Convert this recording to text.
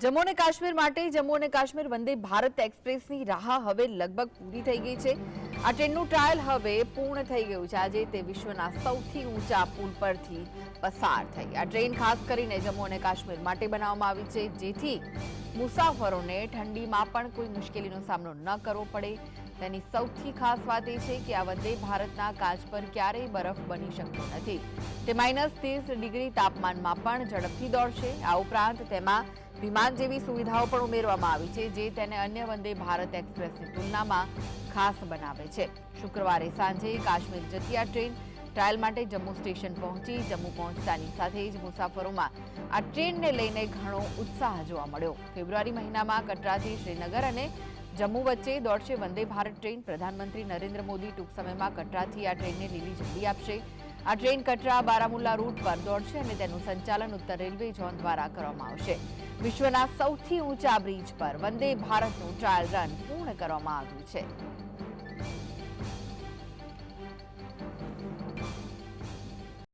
જમ્મુ અને કાશ્મીર માટે જમ્મુ અને કાશ્મીર વંદે ભારત એક્સપ્રેસની રાહ હવે લગભગ પૂરી થઈ ગઈ છે। આ ટ્રેનનું ટ્રાયલ હવે પૂર્ણ થઈ ગયું છે। આજે તે વિશ્વના સૌથી ઊંચા પુલ પરથી પસાર થઈ। આ ટ્રેન ખાસ કરીને જમ્મુ અને કાશ્મીર માટે બનાવવામાં આવી છે, જેથી મુસાફરોને ઠંડીમાં પણ કોઈ મુશ્કેલીનો સામનો ન કરવો પડે। તેની સૌથી ખાસ વાત એ છે કે આ વંદે ભારતના કાચ પર ક્યારેય બરફ બની શકતો નથી। તે -30 ડિગ્રી તાપમાનમાં પણ ઝડપથી દોડશે। આ ઉપરાંત તેમાં વિમાન જેવી સુવિધાઓ પણ ઉમેરવામાં આવી છે, જે તેને અન્ય વંદે ભારત એક્સપ્રેસની તુલનામાં ખાસ બનાવે છે। શુક્રવારે સાંજે કાશ્મીર જતી આ ટ્રેન ટ્રાયલ માટે જમ્મુ સ્ટેશન પહોંચી। જમ્મુ પહોંચતાની સાથે જ મુસાફરોમાં આ ટ્રેનને લઈને ઘણો ઉત્સાહ જોવા મળ્યો। ફેબ્રુઆરી મહિનામાં કટરાથી શ્રીનગર અને જમ્મુ વચ્ચે દોડશે વંદે ભારત ટ્રેન। પ્રધાનમંત્રી નરેન્દ્ર મોદી ટૂંક સમયમાં કટરાથી આ ટ્રેનને લીલી ઝંડી આપશે। આ ટ્રેન કટરા બારામુલ્લા રૂટ પર દોડશે અને તેનું સંચાલન ઉત્તર રેલવે ઝોન દ્વારા કરવામાં આવશે। વિશ્વના સૌથી ઊંચા બ્રિજ પર વંદે ભારતનું ટ્રાયલ રન પૂર્ણ કરવામાં આવ્યું છે।